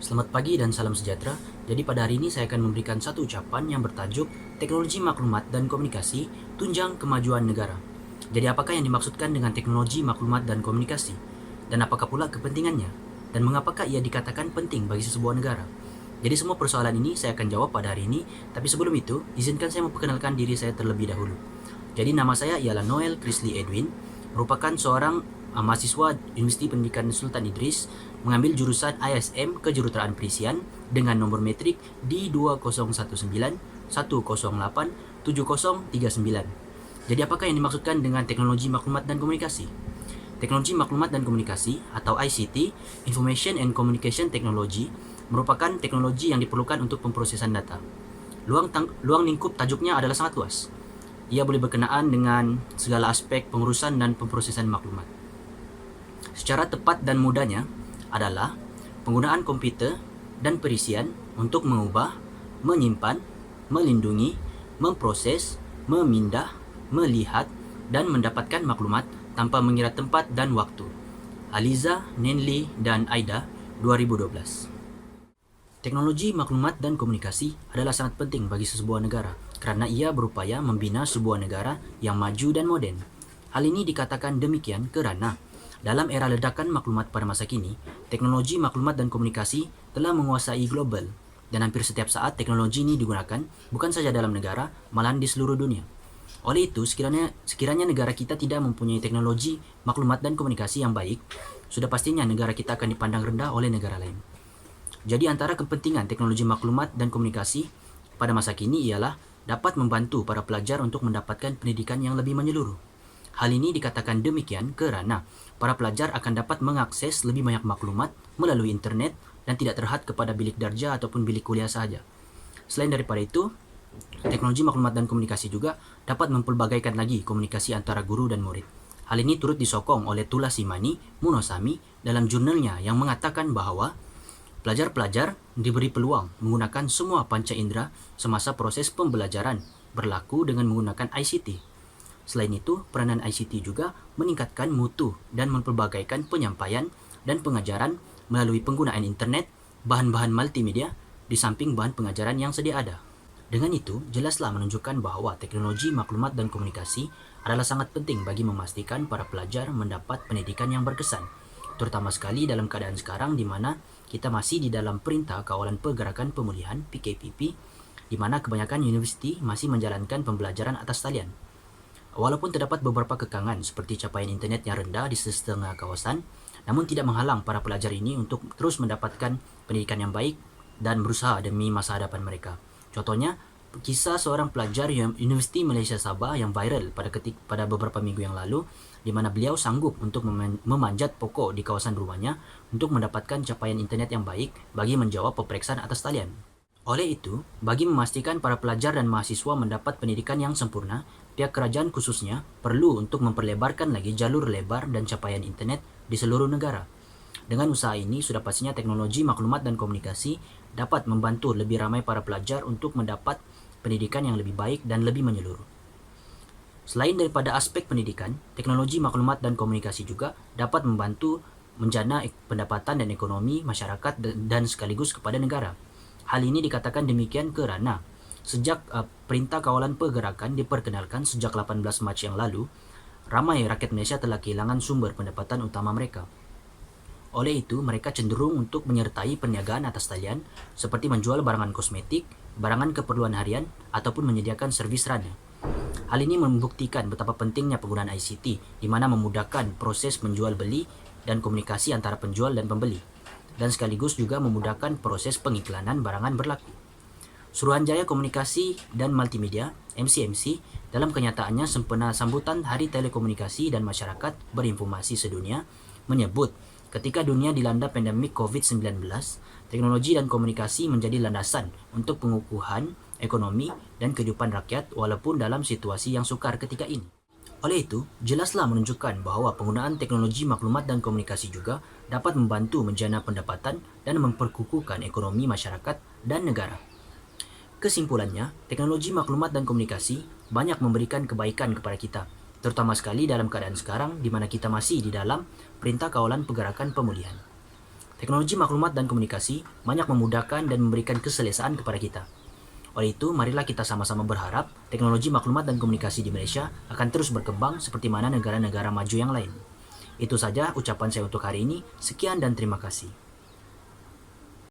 Selamat pagi dan salam sejahtera. Jadi pada hari ini saya akan memberikan satu ucapan yang bertajuk Teknologi Maklumat dan Komunikasi Tunjang Kemajuan Negara. Jadi apakah yang dimaksudkan dengan teknologi maklumat dan komunikasi? Dan apakah pula kepentingannya? Dan mengapakah ia dikatakan penting bagi sebuah negara? Jadi semua persoalan ini saya akan jawab pada hari ini, tapi sebelum itu, izinkan saya memperkenalkan diri saya terlebih dahulu. Jadi nama saya ialah Noel Chrisley Edwin, merupakan seorang mahasiswa Universiti Pendidikan Sultan Idris, mengambil jurusan ISM Kejuruteraan Perisian dengan nomor metrik di 2019 108 7039. Jadi apakah yang dimaksudkan dengan teknologi maklumat dan komunikasi? Teknologi maklumat dan komunikasi atau ICT, Information and Communication Technology, merupakan teknologi yang diperlukan untuk pemrosesan data. Luang lingkup tajuknya adalah sangat luas. Ia boleh berkenaan dengan segala aspek pengurusan dan pemrosesan maklumat. Secara tepat dan mudahnya adalah penggunaan komputer dan perisian untuk mengubah, menyimpan, melindungi, memproses, memindah, melihat, dan mendapatkan maklumat tanpa mengira tempat dan waktu. Aliza, Nenli, dan Aida, 2012. Teknologi maklumat dan komunikasi adalah sangat penting bagi sebuah negara kerana ia berupaya membina sebuah negara yang maju dan moden. Hal ini dikatakan demikian kerana dalam era ledakan maklumat pada masa kini, teknologi maklumat dan komunikasi telah menguasai global dan hampir setiap saat teknologi ini digunakan bukan saja dalam negara, malahan di seluruh dunia. Oleh itu, sekiranya negara kita tidak mempunyai teknologi maklumat dan komunikasi yang baik, sudah pastinya negara kita akan dipandang rendah oleh negara lain. Jadi antara kepentingan teknologi maklumat dan komunikasi pada masa kini ialah dapat membantu para pelajar untuk mendapatkan pendidikan yang lebih menyeluruh. Hal ini dikatakan demikian kerana para pelajar akan dapat mengakses lebih banyak maklumat melalui internet dan tidak terhad kepada bilik darjah ataupun bilik kuliah sahaja. Selain daripada itu, teknologi maklumat dan komunikasi juga dapat mempelbagaikan lagi komunikasi antara guru dan murid. Hal ini turut disokong oleh Tulasimani Munosami dalam jurnalnya yang mengatakan bahawa pelajar-pelajar diberi peluang menggunakan semua panca indera semasa proses pembelajaran berlaku dengan menggunakan ICT. Selain itu, peranan ICT juga meningkatkan mutu dan mempelbagaikan penyampaian dan pengajaran melalui penggunaan internet, bahan-bahan multimedia di samping bahan pengajaran yang sedia ada. Dengan itu, jelaslah menunjukkan bahawa teknologi maklumat dan komunikasi adalah sangat penting bagi memastikan para pelajar mendapat pendidikan yang berkesan, terutama sekali dalam keadaan sekarang di mana kita masih di dalam Perintah Kawalan Pergerakan Pemulihan PKPP, di mana kebanyakan universiti masih menjalankan pembelajaran atas talian. Walaupun terdapat beberapa kekangan seperti capaian internet yang rendah di setengah kawasan, namun tidak menghalang para pelajar ini untuk terus mendapatkan pendidikan yang baik dan berusaha demi masa hadapan mereka. Contohnya, kisah seorang pelajar Universiti Malaysia Sabah yang viral pada beberapa minggu yang lalu, di mana beliau sanggup untuk memanjat pokok di kawasan rumahnya untuk mendapatkan capaian internet yang baik bagi menjawab peperiksaan atas talian. Oleh itu, bagi memastikan para pelajar dan mahasiswa mendapat pendidikan yang sempurna, pihak kerajaan khususnya perlu untuk memperlebarkan lagi jalur lebar dan capaian internet di seluruh negara. Dengan usaha ini, sudah pastinya teknologi maklumat dan komunikasi dapat membantu lebih ramai para pelajar untuk mendapat pendidikan yang lebih baik dan lebih menyeluruh. Selain daripada aspek pendidikan, teknologi maklumat dan komunikasi juga dapat membantu menjana pendapatan dan ekonomi masyarakat dan sekaligus kepada negara. Hal ini dikatakan demikian kerana sejak Perintah Kawalan Pergerakan diperkenalkan sejak 18 Mac yang lalu, ramai rakyat Malaysia telah kehilangan sumber pendapatan utama mereka. Oleh itu, mereka cenderung untuk menyertai perniagaan atas talian seperti menjual barangan kosmetik, barangan keperluan harian, ataupun menyediakan servis rana. Hal ini membuktikan betapa pentingnya penggunaan ICT di mana memudahkan proses menjual beli dan komunikasi antara penjual dan pembeli, dan sekaligus juga memudahkan proses pengiklanan barangan berlaku. Suruhanjaya Komunikasi dan Multimedia (MCMC) dalam kenyataannya sempena sambutan Hari Telekomunikasi dan Masyarakat Berinformasi Sedunia menyebut ketika dunia dilanda pandemik COVID-19, teknologi dan komunikasi menjadi landasan untuk pengukuhan ekonomi dan kehidupan rakyat walaupun dalam situasi yang sukar ketika ini. Oleh itu, jelaslah menunjukkan bahawa penggunaan teknologi maklumat dan komunikasi juga dapat membantu menjana pendapatan dan memperkukuhkan ekonomi masyarakat dan negara. Kesimpulannya, teknologi maklumat dan komunikasi banyak memberikan kebaikan kepada kita, terutama sekali dalam keadaan sekarang di mana kita masih di dalam Perintah Kawalan Pergerakan Pemulihan. Teknologi maklumat dan komunikasi banyak memudahkan dan memberikan keselesaan kepada kita. Oleh itu, marilah kita sama-sama berharap teknologi maklumat dan komunikasi di Malaysia akan terus berkembang seperti mana negara-negara maju yang lain. Itu saja ucapan saya untuk hari ini. Sekian dan terima kasih.